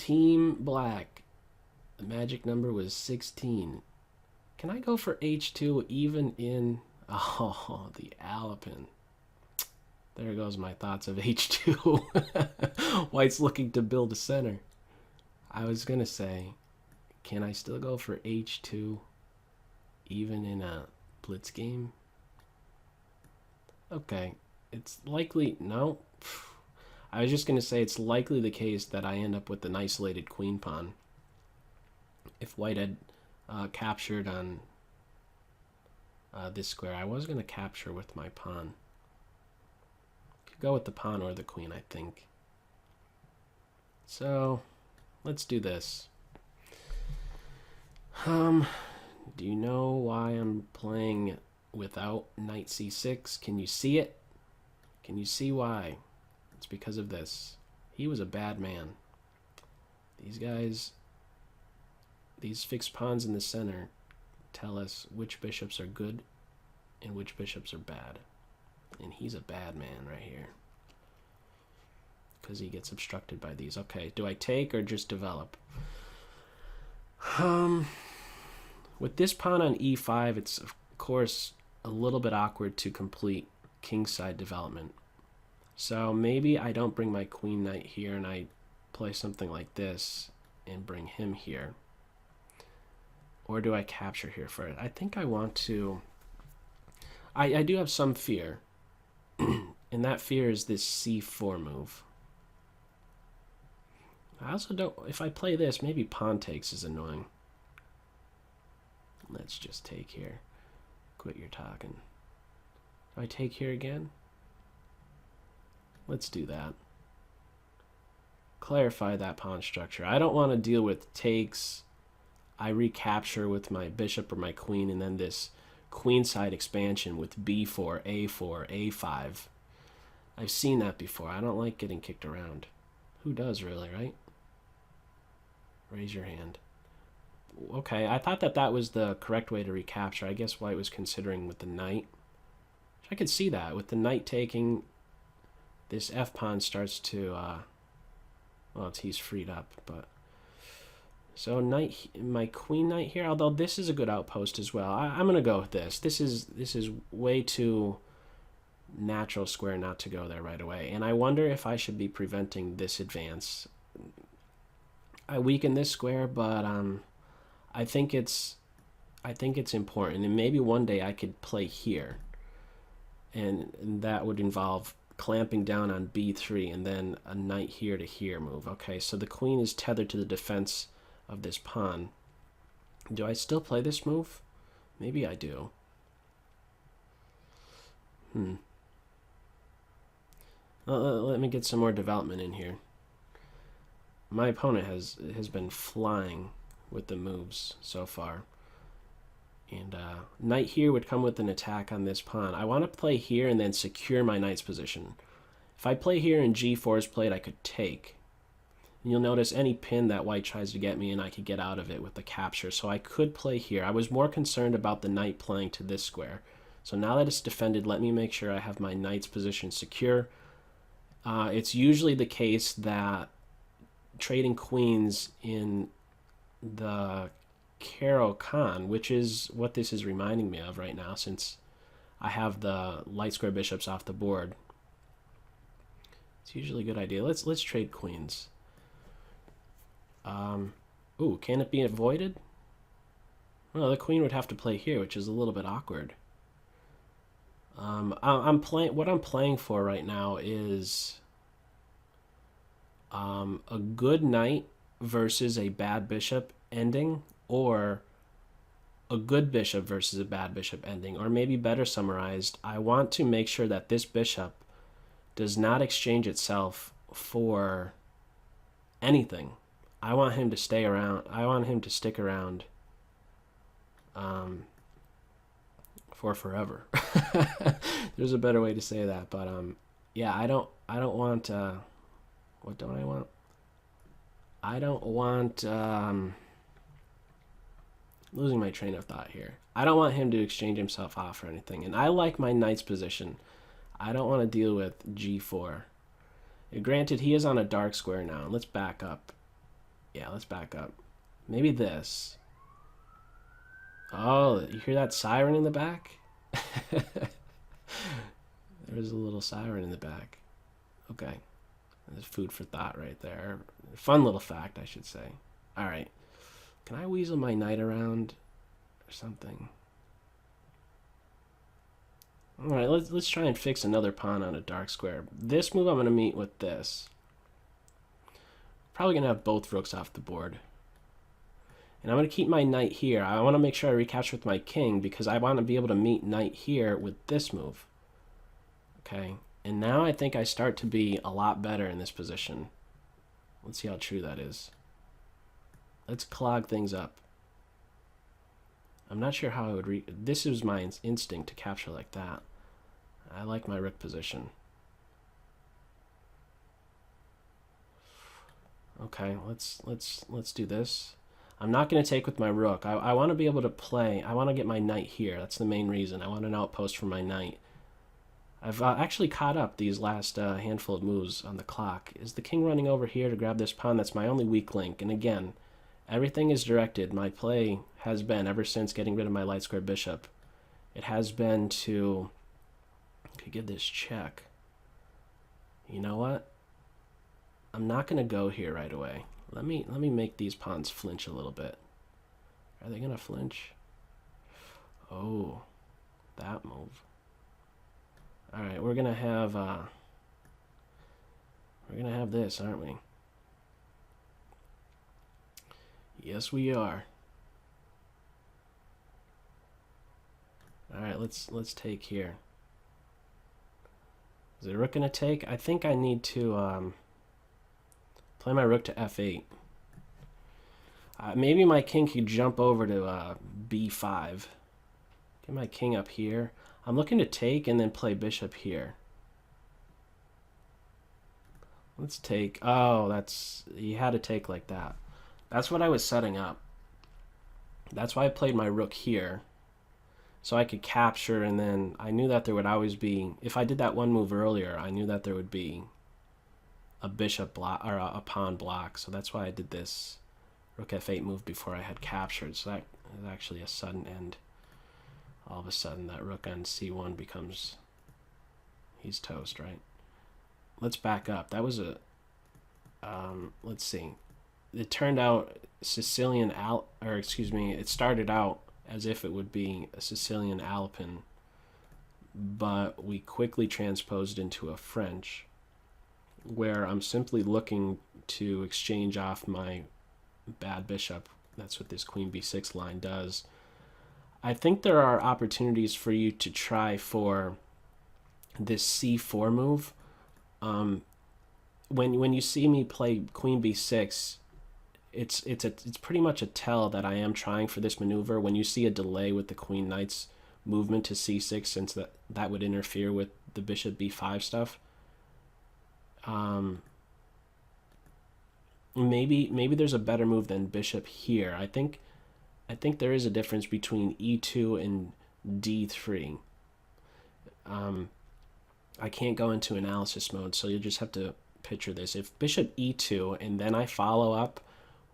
Team Black. The magic number was 16. Can I go for h2 even in... Oh, the Alpin. There goes my thoughts of h2. White's looking to build a center. I was going to say, can I still go for h2 even in a blitz game? Okay, it's likely... No. I was just going to say it's likely the case that I end up with an isolated queen pawn. If White had captured on this square, I was going to capture with my pawn. Could go with the pawn or the queen, I think. So, let's do this. Do you know why I'm playing without knight c6? Can you see it? Can you see why? It's because of this. He was a bad man. These guys, these fixed pawns in the center tell us which bishops are good and which bishops are bad. And he's a bad man right here, because he gets obstructed by these. Okay, do I take or just develop? With this pawn on e5, it's of course a little bit awkward to complete kingside development. So maybe I don't bring my queen knight here and I play something like this and bring him here. Or do I capture here first? I think I want to... I do have some fear. And that fear is this c4 move. I also don't... If I play this, maybe pawn takes is annoying. Let's just take here. Quit your talking. Do I take here again? Let's do that. Clarify that pawn structure. I don't want to deal with takes. I recapture with my bishop or my queen, and then this queenside expansion with b4, a4, a5. I've seen that before. I don't like getting kicked around. Who does, really, right? Raise your hand. Okay, I thought that that was the correct way to recapture. I guess White was considering with the knight. I could see that. With the knight taking, this f-pawn starts to, well, he's freed up, but... So knight, my queen knight here, although this is a good outpost as well. I'm going to go with this. This is way too natural square not to go there right away. And I wonder if I should be preventing this advance. I weaken this square, but I think it's important. And maybe one day I could play here. And that would involve clamping down on b3 and then a knight here to here move. Okay, so the queen is tethered to the defense of this pawn. Do I still play this move? Maybe I do. Let me get some more development in here. My opponent has been flying with the moves so far. And knight here would come with an attack on this pawn. I want to play here and then secure my knight's position. If I play here and g4 is played, I could take. And you'll notice any pin that White tries to get me, and I could get out of it with the capture. So I could play here. I was more concerned about the knight playing to this square. So now that it's defended, let me make sure I have my knight's position secure. It's usually the case that trading queens in the Caro-Kann, which is what this is reminding me of right now, since I have the light square bishops off the board. It's usually a good idea. Let's trade queens. Ooh, can it be avoided? Well, the queen would have to play here, which is a little bit awkward. What I'm playing for right now is a good knight versus a bad bishop ending, or a good bishop versus a bad bishop ending, or maybe better summarized, I want to make sure that this bishop does not exchange itself for anything. I want him to stay around. I want him to stick around for forever. There's a better way to say that, but yeah, I don't want what don't I want? I don't want losing my train of thought here. I don't want him to exchange himself off or anything, and I like my knight's position. I don't want to deal with g4. Granted, he is on a dark square now. Let's back up. Yeah, let's back up. Maybe this. Oh, you hear that siren in the back? There's a little siren in the back. Okay. There's food for thought right there. Fun little fact, I should say. All right. Can I weasel my knight around or something? All right, let's try and fix another pawn on a dark square. This move I'm going to meet with this. Probably going to have both rooks off the board. And I'm going to keep my knight here. I want to make sure I recapture with my king because I want to be able to meet knight here with this move. Okay, and now I think I start to be a lot better in this position. Let's see how true that is. Let's clog things up. I'm not sure how I would this is my instinct to capture like that. I like my rook position. Okay, let's do this. I'm not going to take with my rook. I want to be able to play. I want to get my knight here. That's the main reason. I want an outpost for my knight. I've actually caught up these last handful of moves on the clock. Is the king running over here to grab this pawn? That's my only weak link. And again, everything is directed. My play has been, ever since getting rid of my light square bishop, it has been to get this check. You know what? I'm not going to go here right away. Let me make these pawns flinch a little bit. Are they going to flinch? Oh, that move. All right, we're gonna have this, aren't we? Yes, we are. All right, let's take here. Is the rook gonna take? I think I need to play my rook to f8. Maybe my king could jump over to b5. Get my king up here. I'm looking to take and then play bishop here. Let's take. Oh, he had to take like that. That's what I was setting up. That's why I played my rook here. So I could capture, and then I knew that there would always be, if I did that one move earlier, I knew that there would be a bishop block or a pawn block. So that's why I did this rook f8 move before I had captured. So that is actually a sudden end. All of a sudden that rook on c1 becomes, he's toast, right? Let's back up. That was a let's see, it turned out Sicilian it started out as if it would be a Sicilian Alpin, but we quickly transposed into a French where I'm simply looking to exchange off my bad bishop. That's what this queen b6 line does. I think there are opportunities for you to try for this c4 move. When you see me play queen b6, it's pretty much a tell that I am trying for this maneuver. When you see a delay with the queen knight's movement to c6, since that would interfere with the bishop b5 stuff. Maybe there's a better move than bishop here. I think there is a difference between e2 and d3. I can't go into analysis mode, so you'll just have to picture this. If bishop e2 and then I follow up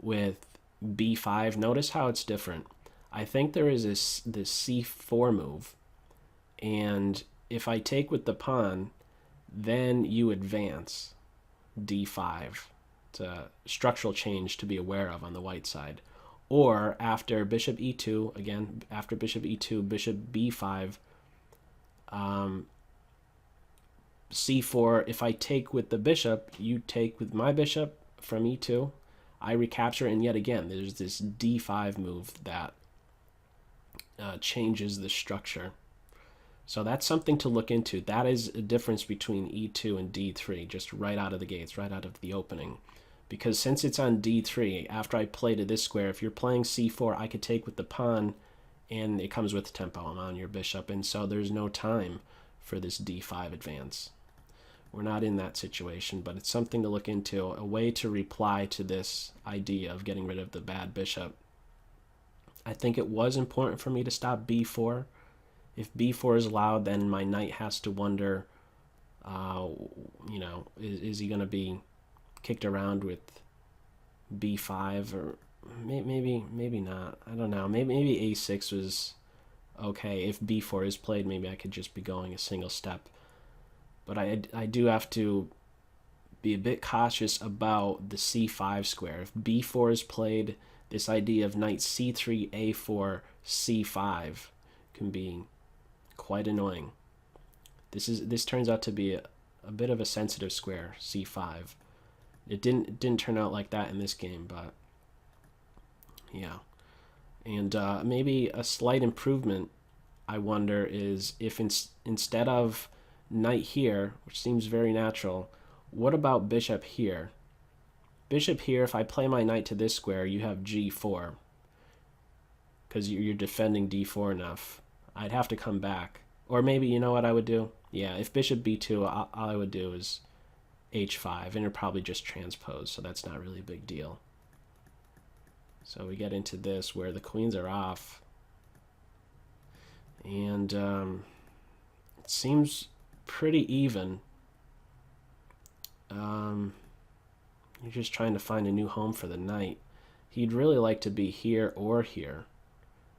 with b5, notice how it's different. I think there is this c4 move, and if I take with the pawn, then you advance d5. It's a structural change to be aware of on the white side. Or after bishop e2, again, after bishop e2, bishop b5, c4, if I take with the bishop, you take with my bishop from e2, I recapture, and yet again, there's this d5 move that changes the structure. So that's something to look into. That is a difference between e2 and d3, just right out of the gates, right out of the opening. Because since it's on d3, after I play to this square, if you're playing c4, I could take with the pawn, and it comes with tempo. I'm on your bishop, and so there's no time for this d5 advance. We're not in that situation, but it's something to look into, a way to reply to this idea of getting rid of the bad bishop. I think it was important for me to stop b4. If b4 is allowed, then my knight has to wonder, is he going to be kicked around with b5, or maybe not. I don't know. Maybe a6 was okay. If b4 is played, maybe I could just be going a single step. But I do have to be a bit cautious about the c5 square. If b4 is played, this idea of knight c3, a4, c5 can be quite annoying. This turns out to be a bit of a sensitive square, c5. It didn't turn out like that in this game, but yeah. And maybe a slight improvement, I wonder, is if instead of knight here, which seems very natural, what about bishop here? Bishop here, if I play my knight to this square, you have g4. Because you're defending d4 enough. I'd have to come back. Or maybe, you know what I would do? Yeah, if bishop b2, all I would do is h5, and it'd probably just transpose, so that's not really a big deal. So we get into this where the queens are off. And it seems pretty even. You're just trying to find a new home for the knight. He'd really like to be here or here.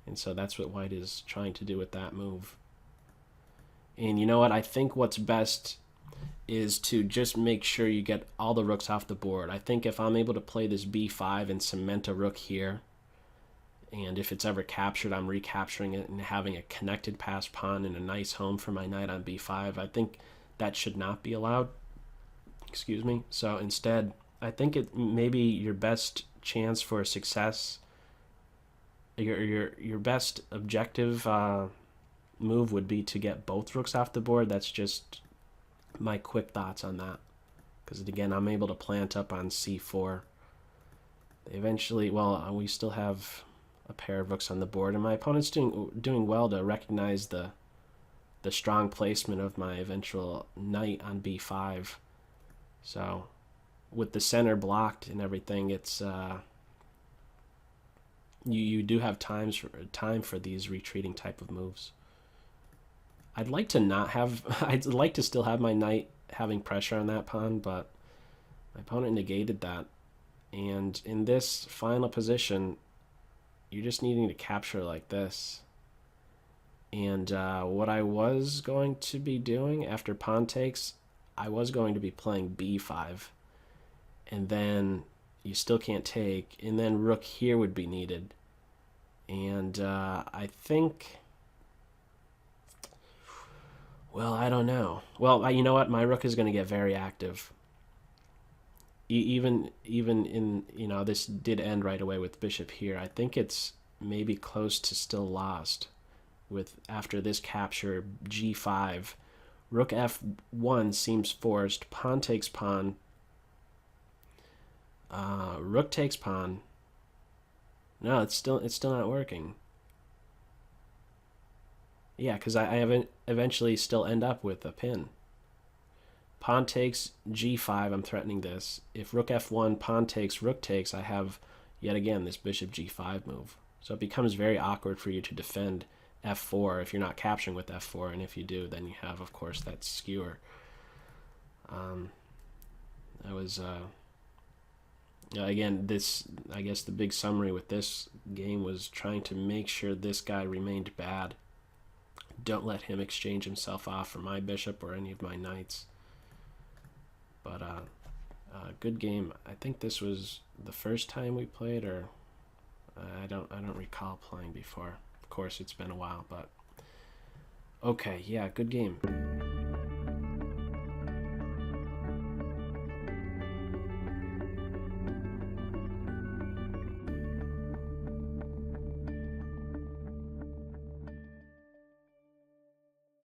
And so that's what white is trying to do with that move. And you know what? I think what's best is to just make sure you get all the rooks off the board. I think if I'm able to play this b5 and cement a rook here, and if it's ever captured, I'm recapturing it and having a connected passed pawn and a nice home for my knight on b5, I think that should not be allowed. Excuse me. So instead, I think it maybe your best chance for success, your best objective move would be to get both rooks off the board. That's just my quick thoughts on that. Because again, I'm able to plant up on c4. They eventually, well, we still have a pair of rooks on the board, and my opponent's doing well to recognize the strong placement of my eventual knight on b5. So with the center blocked and everything, it's you do have time for these retreating type of moves. I'd like to not have I'd like to still have my knight having pressure on that pawn, but my opponent negated that. And in this final position, you're just needing to capture like this. And what I was going to be doing after pawn takes, I was going to be playing b5, and then you still can't take, and then rook here would be needed. And I think, well, I don't know. Well, you know what? My rook is going to get very active. Even in, you know, this did end right away with bishop here. I think it's maybe close to still lost with, after this capture, g5. Rook f1 seems forced. Pawn takes pawn. Rook takes pawn. No, it's still not working. Yeah, because I haven't eventually still end up with a pin. Pawn takes g5. I'm threatening this. If rook f1, pawn takes, rook takes, I have yet again this bishop g5 move. So it becomes very awkward for you to defend f4 if you're not capturing with f4, and if you do, then you have, of course, that skewer. That was again, this, I guess the big summary with this game was trying to make sure this guy remained bad. Don't let him exchange himself off for my bishop or any of my knights. But good game. I think this was the first time we played, or I don't recall playing before. Of course, it's been a while, but okay, yeah, good game.